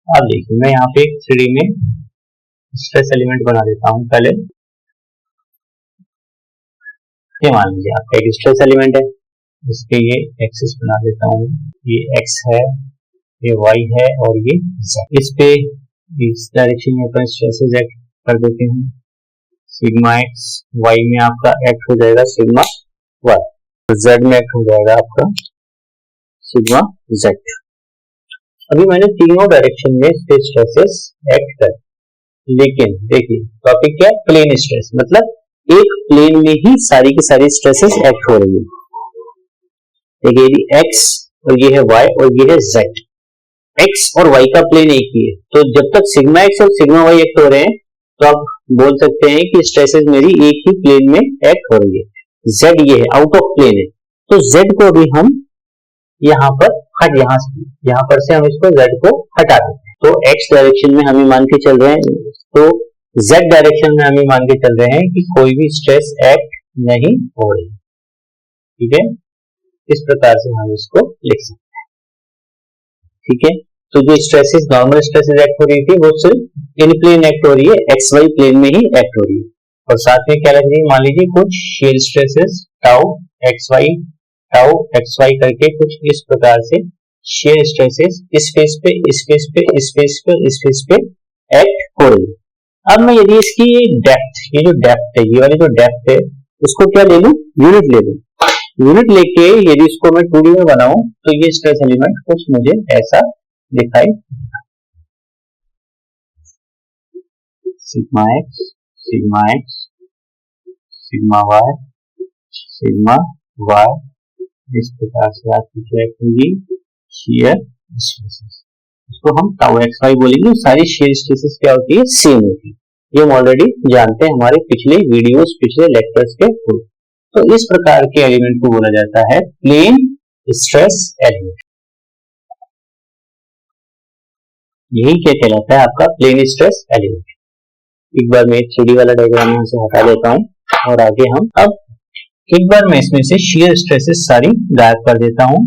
अब देखिए मैं यहाँ पे 3D में स्ट्रेस एलिमेंट बना देता हूँ पहले। ये मान लीजिए आपका एक स्ट्रेस एलिमेंट है, जिसके ये एक्सिस बना देता हूँ, ये एक्स है, ये वाई है और ये जेड। इस पे इस डायरेक्शन में अपन स्ट्रेसेस एक्ट कर देते हैं, सिग्मा एक्स, वाई में आपका एक्ट हो जाएगा सिग्मा वाई, जेड में एक्ट हो जाएगा आपका सिग्मा जेड। अभी मैंने तीनों डायरेक्शन में स्ट्रेसेस एक्ट कर, लेकिन देखिए टॉपिक क्या है, प्लेन स्ट्रेस, मतलब एक प्लेन में ही सारी की सारी स्ट्रेसेस एक्ट हो रही है। देखिए ये एक्स और ये है वाई और ये है जेड। एक्स और वाई का प्लेन एक ही है, तो जब तक सिग्मा एक्स और सिग्मा वाई एक्ट हो रहे हैं तो आप बोल सकते हैं कि स्ट्रेसेस मेरी एक ही प्लेन में एक्ट हो रही है। जेड ये है, आउट ऑफ प्लेन है, तो जेड को भी हम यहाँ पर यहाँ पर से हम इसको जेड को हटा देते हैं। तो एक्स डायरेक्शन में हमें मान के चल रहे हैं, तो जेड डायरेक्शन में हमें मान के चल रहे हैं कि कोई भी स्ट्रेस एक्ट नहीं हो रही। ठीक है, इस प्रकार से हम इसको लिख सकते हैं। ठीक है, तो जो स्ट्रेसेस नॉर्मल स्ट्रेसेस एक्ट हो रही थी वो सिर्फ इन प्लेन एक्ट हो रही है, एक्स वाई प्लेन में ही एक्ट हो रही है। और साथ में क्या लग रही है, मान लीजिए कुछ shear stresses tau x y करके कुछ इस प्रकार से शेयर स्ट्रेसेस इस फेस पे इस फेस पे इस फेस पे इस फेस पे एक्ट हो रही है। अब मैं यदि इसकी डेप्थ, ये जो डेप्थ है, ये वाली जो डेप्थ है, उसको क्या ले लूं, यूनिट ले लूं। यूनिट लेके यदि इसको मैं 2D में बनाऊं तो ये स्ट्रेस एलिमेंट कुछ मुझे ऐसा दिखाई देगा। Sigma x, sigma x, sigma y, इस प्रकार से आपकी क्या होगी, शेयर स्ट्रेसेस। इसको हम टाउ एक्स वाई बोलेंगे। सारी शेयर स्ट्रेसेस क्या होती है, सेम होती है। ये हम ऑलरेडी जानते हैं हमारे पिछले वीडियोस, पिछले लेक्चर्स के थ्रू। तो इस प्रकार के एलिमेंट को बोला जाता है प्लेन स्ट्रेस एलिमेंट। यही क्या कहलाता है आपका प्लेन स्ट्रेस एलिमेंट। एक बार मैं 3D वाला डायग्राम यहां से हटा देता हूं और आगे हम अब एक बार मैं इसमें से शेयर स्ट्रेसेस सारी गायब कर देता हूं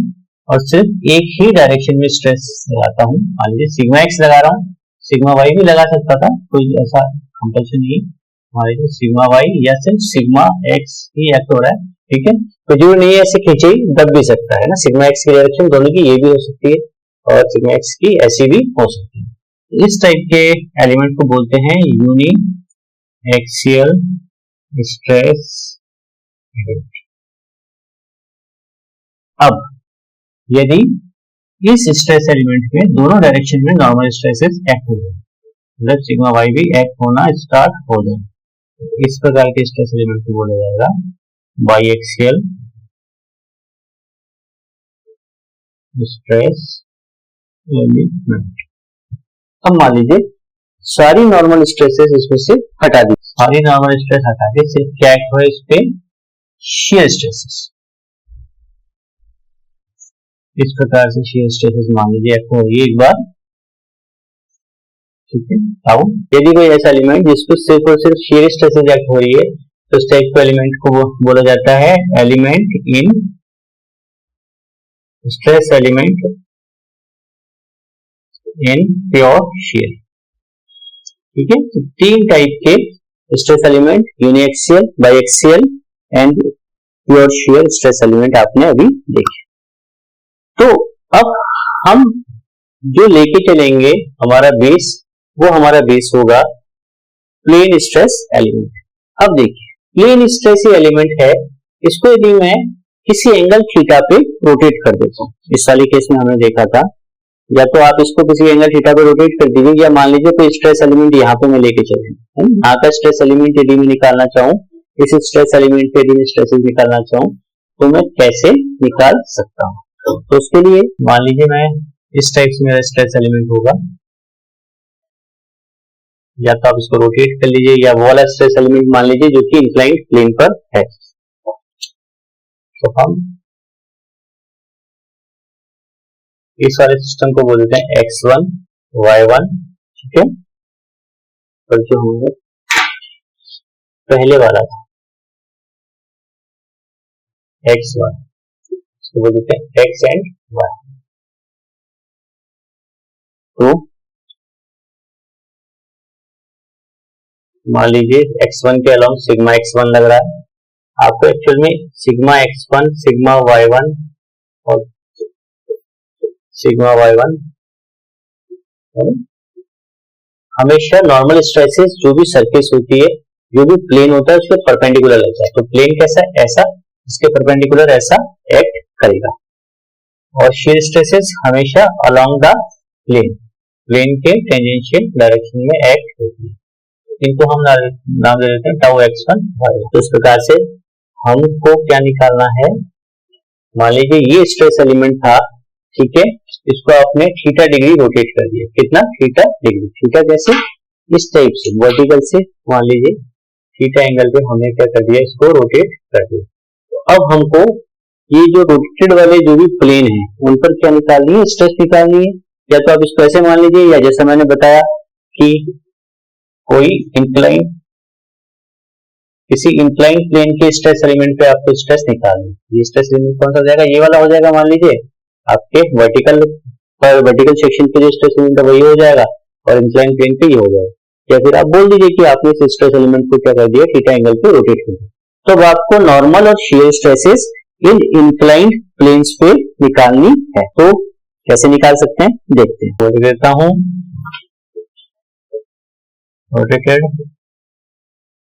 और सिर्फ एक ही डायरेक्शन में स्ट्रेस लगाता हूं। मान लीजिए सिग्मा एक्स लगा रहा हूं, सिग्मा वाई भी लगा सकता था, कोई ऐसा कंपल्सन नहीं। हमारे लिए सिग्मा वाई या सिर्फ सिग्मा एक्स ही एक्ट हो रहा है। ठीक है, तो जो नहीं है ऐसे खींचे दब भी सकता है ना, सिग्मा एक्स की डायरेक्शन दोनों की ये भी हो सकती है और सिग्मा एक्स की ऐसी भी हो सकती है। इस टाइप के एलिमेंट को बोलते हैं यूनी एक्सियल स्ट्रेस एलिमेंट। अब यदि इस स्ट्रेस एलिमेंट में दोनों डायरेक्शन में नॉर्मल स्ट्रेसेस एक्ट हो जाए, मतलब सिग्मा वाई भी एक्ट होना स्टार्ट हो जाए, तो इस प्रकार के स्ट्रेस एलिमेंट को बोला जाएगा बाई एक्सियल स्ट्रेस एलिमेंट। अब मान लीजिए सारी नॉर्मल स्ट्रेसेस इसमें से हटा दी, सारी नॉर्मल स्ट्रेस हटा के सिर्फ क्या एक्ट हुआ इस पे, शेयर स्ट्रेसेस। इस प्रकार से शेयर स्ट्रेसेस मान लीजिए एक्ट हो रही है एक बार। ठीक है, अब यदि कोई ऐसा एलिमेंट जिसको सिर्फ और सिर्फ शेयर स्ट्रेसेस एक्ट हो रही है तो इस टाइप के एलिमेंट को बोला जाता है element in stress element in pure shear. ठीक है, तो 3 टाइप के stress element, uniaxial, biaxial and pure shear stress element आपने अभी देखे। तो अब हम जो लेके चलेंगे हमारा बेस, वो हमारा बेस होगा प्लेन स्ट्रेस एलिमेंट। अब देखिए प्लेन स्ट्रेस एलिमेंट है, इसको यदि मैं किसी एंगल थीटा पे रोटेट कर देता हूं, इस वाले केस में हमने देखा था, या तो आप इसको किसी एंगल थीटा पे रोटेट कर दीजिए, या मान लीजिए कोई स्ट्रेस एलिमेंट यहाँ पे मैं लेके चलूं, यहाँ का स्ट्रेस एलिमेंट यदि मैं निकालना चाहूँ, इस स्ट्रेस एलिमेंट पे यदि मैं स्ट्रेसेस निकालना चाहूँ तो मैं कैसे निकाल सकता हूँ। तो उसके लिए मान लीजिए मैं इस टाइप से मेरा स्ट्रेस एलिमेंट होगा, या तो आप इसको रोटेट कर लीजिए, या वो वाला स्ट्रेस एलिमेंट मान लीजिए जो कि इंक्लाइंड प्लेन पर है। तो हम इस वाले सिस्टम को बोलते हैं x1 y1। ठीक है, और जो हमने पहले वाला था x1, इसको बोलते हैं x एंड y। तो मान लीजिए x1 के अलाउंग सिग्मा x1 लग रहा है, आपको एक्चुअल में सिग्मा x1, सिग्मा y1 और सिग्मा y1 हमेशा नॉर्मल स्ट्रेसेस जो भी सरफेस होती है, जो भी प्लेन होता है उसके परपेंडिकुलर लगता है। तो प्लेन कैसा, ऐसा, इसके परपेंडिकुलर ऐसा एक्ट करेगा। और शेयर स्ट्रेसेस हमेशा अलोंग द प्लेन, प्लेन के टेंजेंशियल डायरेक्शन में एक्ट होती है। इनको हम नाम दे देते हैं टाउ x1 y1। तो इस प्रकार से हमको क्या निकालना है, मान लीजिए ये स्ट्रेस एलिमेंट था, ठीक है, इसको आपने थीटा डिग्री रोटेट कर दिया। कितना? Theta degree. थीटा कैसे? इस टाइप से वर्टिकल से, मान लीजिए थीटा एंगल पे हमने क्या कर दिया, इसको रोटेट कर दिया। तो अब हमको ये जो रोटेटेड वाले जो भी प्लेन है उन पर क्या निकालनी है, स्ट्रेस निकालनी है। या तो आप इसको ऐसे मान लीजिए, या जैसा मैंने बताया कि कोई इंक्लाइन, किसी इंक्लाइन प्लेन के स्ट्रेस एलिमेंट पे आपको स्ट्रेस निकालनी है। ये स्ट्रेस एलिमेंट कौन सा हो जाएगा, ये वाला हो जाएगा। मान लीजिए आपके वर्टिकल पर, वर्टिकल सेक्शन पे जो स्ट्रेस एलिमेंट है वही हो जाएगा, और इंक्लाइन प्लेन पे ये हो जाएगा। या फिर आप बोल दीजिए कि आपने इस स्ट्रेस एलिमेंट को क्या कर दिया, थीटा एंगल पे रोटेट कर दिया। तो अब आपको नॉर्मल और shear stresses in inclined planes पे निकालनी है। तो कैसे निकाल सकते हैं, देखते हैं। बोल देता हूं, rotated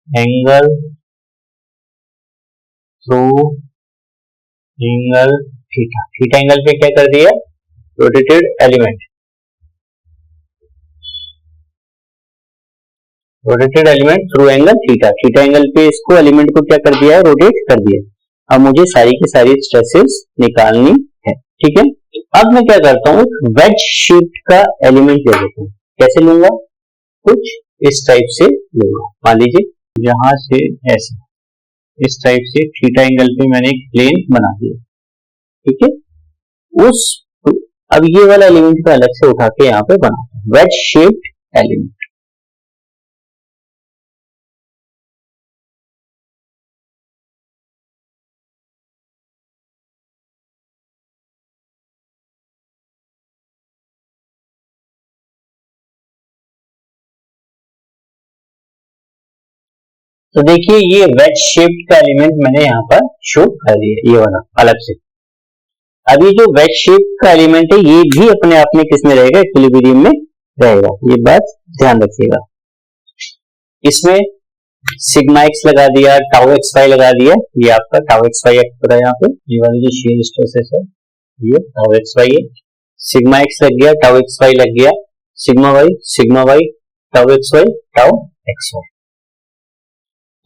angle through angle theta. Theta angle पे क्या कर दिया, rotated element, rotated element through angle theta. Theta angle पे इसको एलिमेंट को क्या कर दिया है, रोटेट कर दिया। अब मुझे सारी की सारी स्ट्रेसेस निकालनी है, ठीक है। अब मैं क्या करता हूँ, वेज शेप्ड का एलिमेंट ले लेता हूँ। कैसे लूंगा, कुछ इस टाइप से लूंगा। मान लीजिए यहां से ऐसे, इस टाइप से थीटा एंगल पे मैंने एक प्लेन बना दिया, ठीक है। उस अब ये वाला एलिमेंट को अलग से उठा के यहाँ पे बना वेज शेप्ड एलिमेंट। तो देखिए ये वेज शेप्ड का एलिमेंट मैंने यहाँ पर शो कर दिया, ये वाला अलग से। अब ये जो वेज शेप का एलिमेंट है ये भी अपने आप में किसमें रहेगा, इक्विलिब्रियम में रहेगा। ये बात ध्यान रखिएगा। इसमें सिग्मा एक्स लगा दिया, टाउ एक्स वाई लगा दिया, ये आपका टाउ एक्स वाई पता है यहाँ पे, ये वाली जो शेयर स्ट्रेसेस है ये टाउ एक्स वाई है। सिग्मा एक्स लग गया, टाउ एक्स वाई लग गया, sigma y, tau x y, tau x y.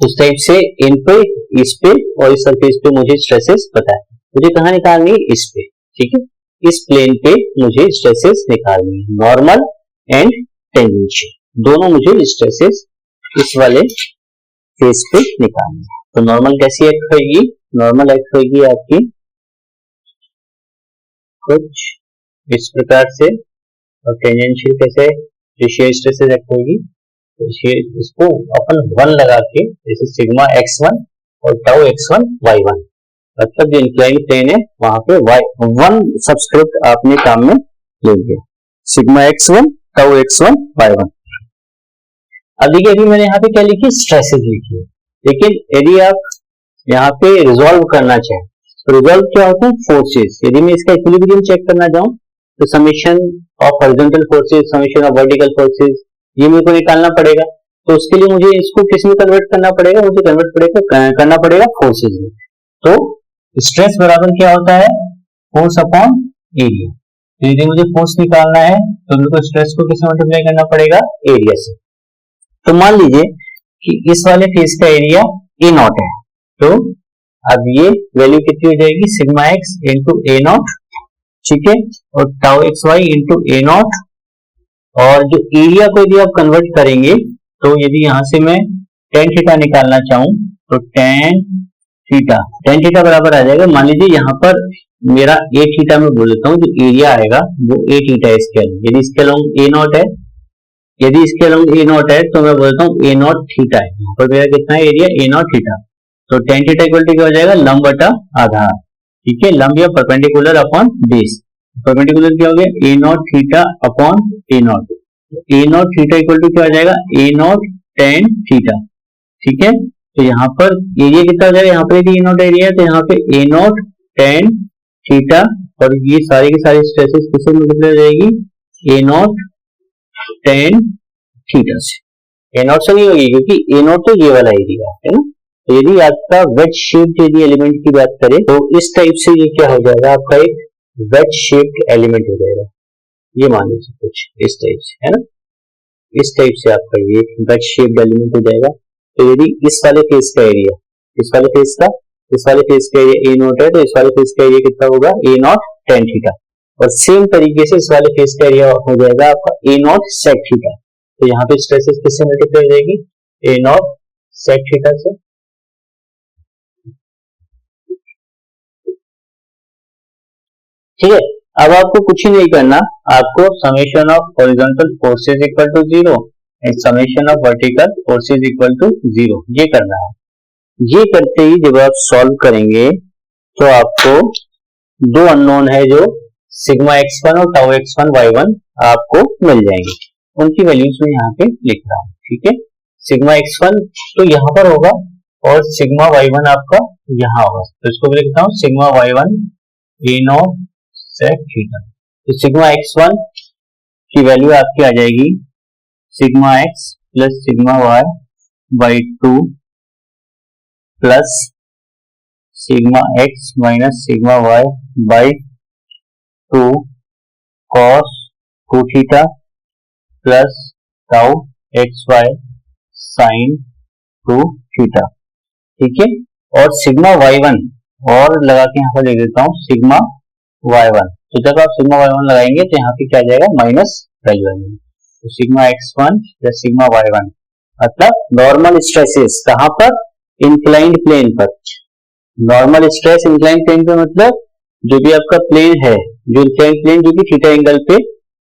उस टाइप से इन पे, इस पे और इस सरफेस पे मुझे स्ट्रेसेस पता है। मुझे कहाँ निकालनी है, इस पे, ठीक है। इस प्लेन पे मुझे स्ट्रेसेस निकालनी है, नॉर्मल एंड टेंजेंशियल दोनों मुझे स्ट्रेसेस इस वाले फेस पे निकालनी है। तो नॉर्मल कैसी एक्ट होगी, नॉर्मल एक्ट होगी आपकी कुछ इस प्रकार से, और टेंजेंशियल कैसे, जो शेयर स्ट्रेसेस एक्ट होगी तो इसको अपन 1 लगा के, जैसे सिग्मा x1 और टाउ x1 y1, मतलब जो इंक्लाइन प्लेन है वहां पे y1 सब्सक्रिप्ट आपने काम में ले लिया, sigma x1 tau x1 y1। अब देखिए अभी मैंने यहाँ पे क्या लिखी, स्ट्रेसेस लिखी है। लेकिन यदि आप यहाँ पे रिजॉल्व करना चाहें तो रिजॉल्व क्या होता है, फोर्सेस। यदि मैं इसका इक्विलिब्रियम चेक करना चाहूँ तो summation of horizontal forces, summation of vertical forces, ये मेरे को निकालना पड़ेगा। तो उसके लिए मुझे इसको किस में कन्वर्ट करना पड़ेगा, मुझे करना पड़ेगा फोर्सेस में। तो स्ट्रेस बराबर क्या होता है, फोर्स अपॉन एरिया। तो यदि मुझे फोर्स निकालना है तो मेरे को स्ट्रेस को किससे मल्टीप्लाई करना पड़ेगा, एरिया से। तो मान लीजिए कि इस वाले फेस का एरिया ए नॉट है, तो अब ये वैल्यू कितनी हो जाएगी, sigma x into A naught, ठीक है, और tau x y into A naught. और जो एरिया को यदि आप कन्वर्ट करेंगे तो यदि यहां से मैं टेन थीटा निकालना चाहूं तो टेन थीटा बराबर आ जाएगा। मान लीजिए यहाँ पर मेरा ए थीटा में बोल देता हूँ, जो एरिया आएगा वो ए थीटा है इसके अलॉन्ग। यदि इसके अलॉन्ग ए नॉट है, यदि इसके अलॉन्ग ए नॉट है तो मैं बोलता हूँ ए नॉट थीटा है। यहाँ पर मेरा कितना है एरिया, ए नॉट थीटा। तो टेन थीटा इक्वल टू क्या हो जाएगा, लंब बटा आधार, ठीक है, लंब या परपेंडिकुलर अपॉन बेस। परपेंडिकुलर क्या हो गया, A naught theta upon A naught. A naught theta equal to क्या हो जाएगा, ए नॉट टेन थीटा, ठीक है। तो यहाँ पर एरिया कितना हो जाएगा, यहाँ पर ए नॉट एरिया है तो यहाँ पे ए नॉट टेन थीटा, और ये सारी की सारी स्ट्रेसेस किससे मल्टीप्लाई हो जाएगी, ए नॉट टेन थीटा से। ए नॉट से नहीं होगी क्योंकि ए नॉट तो ये वाला एरिया है ना। तो यदि आपका वेज शेप्ड यदि एलिमेंट की बात करें तो इस टाइप से ये क्या हो जाएगा, आपका एक वेज शेप्ड एलिमेंट हो जाएगा। ये मान लीजिए कुछ इस टाइप से, है ना। इस टाइप से आपका ये गट शेप एलिमेंट हो जाएगा। तो यदि इस वाले फेस का एरिया इस वाले फेस का एरिया ए नॉट है तो इस वाले फेस का एरिया कितना होगा ए नॉट टेन थीटा, और सेम तरीके से इस वाले फेस का एरिया हो जाएगा आपका ए नॉट सेक थीटा। तो यहाँ पे स्ट्रेसेस किससे मल्टीप्लाई हो जाएगी ए नॉट सेक थीटा से। ठीक है, अब आपको कुछ ही नहीं करना, आपको summation of horizontal forces equal to 0 and summation of vertical forces equal to 0 ये करना है। ये करते ही जब आप सॉल्व करेंगे तो आपको दो अननोन है जो सिग्मा x1 और टाउ x1 y1 आपको मिल जाएंगे, उनकी वैल्यूज में यहाँ पे लिख रहा हूँ। ठीक है, सिग्मा x1 तो यहाँ पर होगा और सिग्मा y1 आपका यहाँ होगा, तो इसको भी लिखता हूँ sigma y1 A naught sec theta. तो सिग्मा x1 की वैल्यू आपकी आ जाएगी sigma x plus sigma y by 2 plus sigma x minus sigma y by 2 cos 2 theta plus tau xy sine 2 theta. ठीक है, और सिग्मा y1 और लगा के यहाँ पर लिख देता हूँ सिग्मा y1। तो जब आप सिग्मा y1 लगाएंगे तो यहाँ पे क्या आ जाएगा माइनस वैल्यू आएगी। तो sigma x1 plus sigma y1 मतलब नॉर्मल स्ट्रेसेस कहाँ पर इंक्लाइंड प्लेन पर। नॉर्मल स्ट्रेस इंक्लाइंड प्लेन पे मतलब जो भी आपका प्लेन है, जो इंक्लाइंड प्लेन जो कि थीटा एंगल पे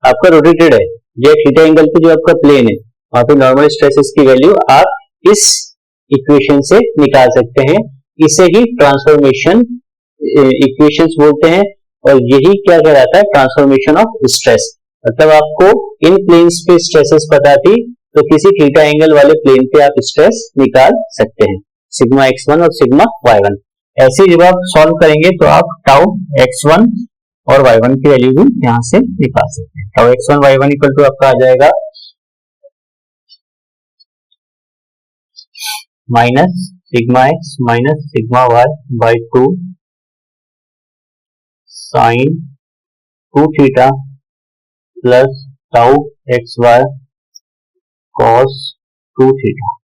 आपका रोटेटेड है, जो थीटा एंगल पे जो आपका प्लेन है वहां पे नॉर्मल स्ट्रेसेस की वैल्यू आप इस इक्वेशन से निकाल सकते हैं। इसे ही ट्रांसफॉर्मेशन इक्वेशंस बोलते हैं, और यही क्या कहलाता है ट्रांसफॉर्मेशन ऑफ स्ट्रेस। मतलब आपको इन प्लेन्स पे स्ट्रेसेस पता थी तो किसी थीटा एंगल वाले प्लेन पे आप स्ट्रेस निकाल सकते हैं, सिग्मा x1 और सिग्मा y1। ऐसे जब आप सॉल्व करेंगे तो आप टाउ x1 और y1 की वैल्यू भी यहां से निकाल सकते हैं। Tau x1 y1 equal to आपका आ जाएगा minus sigma x minus sigma y by 2 sine 2 theta plus tau xy cos 2 theta.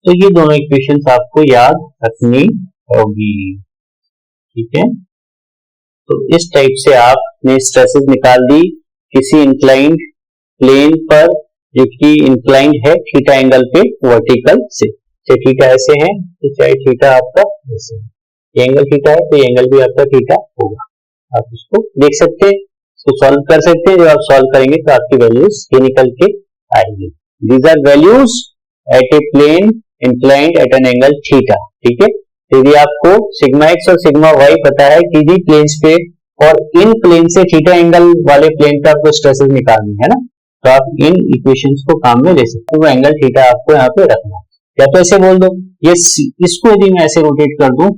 तो ये दोनों इक्वेशंस आपको याद रखनी होगी। ठीक है, तो इस टाइप से आपने स्ट्रेसेस निकाल दी किसी इंक्लाइंड प्लेन पर जो कि इंक्लाइंड है थीटा एंगल पे वर्टिकल से। चाहे थीटा ऐसे है तो चाहे थीटा आपका ऐसे है, ये एंगल थीटा है तो ये एंगल भी आपका थीटा होगा। आप इसको देख सकते हैं, इसको सॉल्व कर सकते हैं। जब आप सॉल्व करेंगे तो आपकी वैल्यूज ये निकल के आएंगी। These are values at a plane inclined at an angle theta. ठीक है, यदि आपको सिग्मा एक्स और सिग्मा वाई पता है किसी प्लेन्स पे और इन प्लेन से थीटा एंगल वाले प्लेन पे आपको स्ट्रेसेस निकालनी है ना, तो आप इन इक्वेशंस को काम में ले सकते हो। वो एंगल थीटा आपको यहाँ पे रखना, या तो ऐसे बोल दो ये इसको यदि मैं ऐसे रोटेट कर दूं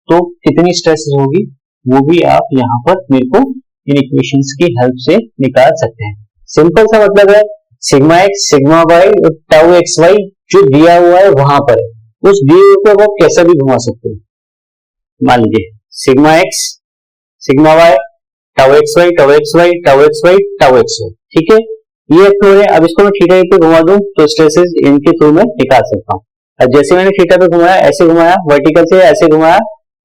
तो कितनी स्ट्रेसेस होगी वो भी आप यहाँ पर मेरे को इन इक्वेशंस की हेल्प से निकाल सकते हैं। सिंपल सा मतलब है सिग्मा एक्स सिग्मा वाई और टाउ एक्स वाई जो दिया हुआ है वहां पर उस दिए हुए को आप कैसा भी घुमा सकते हो। मान लीजिए sigma x sigma y tau x y tau x y tau x y tau x y. ठीक है, ये एक्ट हो रहे हैं। अब इसको मैं थीटा पे घुमा दूं तो स्ट्रेसेस इनके थ्रू में निकाल सकता हूँ। अब जैसे मैंने थीटा पे घुमाया, ऐसे घुमाया, वर्टिकल से ऐसे घुमाया,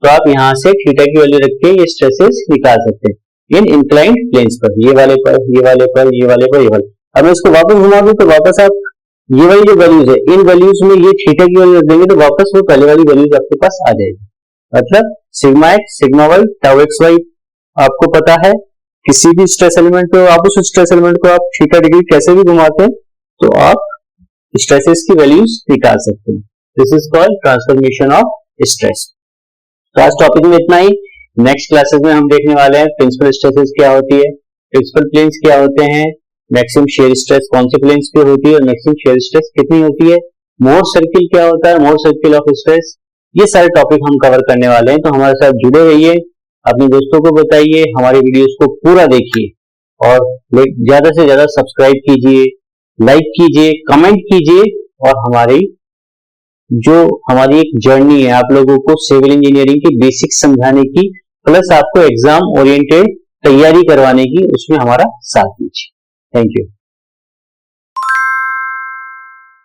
तो आप यहाँ से थीटा की वैल्यू रख के ये स्ट्रेसेस निकाल सकते हैं इन इंक्लाइंड प्लेन्स पर, ये वाले पर, ये वाले पर, ये वाले पर, ये वाले। अब मैं इसको वापस घुमा दूं तो वापस आप ये वाली जो वैल्यूज है इन वैल्यूज में ये थीटा की वैल्यू रख देंगे तो वापस वो पहले वाली वैल्यूज आपके पास आ जाएगी। मतलब sigma x sigma y tau x y आपको पता है। किसी भी स्ट्रेस एलिमेंट पे आप उस स्ट्रेस एलिमेंट को आप थीटा डिग्री कैसे भी घुमाते हैं तो आप स्ट्रेसेस की वैल्यूज निकाल सकते हैं। This is called transformation of stress. तो आज टॉपिक में इतना ही। नेक्स्ट क्लासेस में हम देखने वाले हैं प्रिंसिपल स्ट्रेसेस क्या होती है, प्रिंसिपल प्लेन्स क्या होते हैं, मैक्सिमम शेयर स्ट्रेस कौन से प्लेन्स पे होती है और मैक्सिमम शेयर स्ट्रेस कितनी होती है, मोर सर्किल क्या होता है, मोर सर्किल ऑफ स्ट्रेस, ये सारे टॉपिक हम कवर करने वाले हैं। तो हमारे साथ जुड़े रहिए, अपने दोस्तों को बताइए, हमारी वीडियोस को पूरा देखिए और ज्यादा से ज्यादा सब्सक्राइब कीजिए, लाइक कीजिए, कमेंट कीजिए और हमारी एक जर्नी है आप लोगों को सिविल इंजीनियरिंग की बेसिक समझाने की प्लस आपको एग्जाम ओरिएंटेड तैयारी करवाने की, उसमें हमारा साथ दीजिए। Thank you.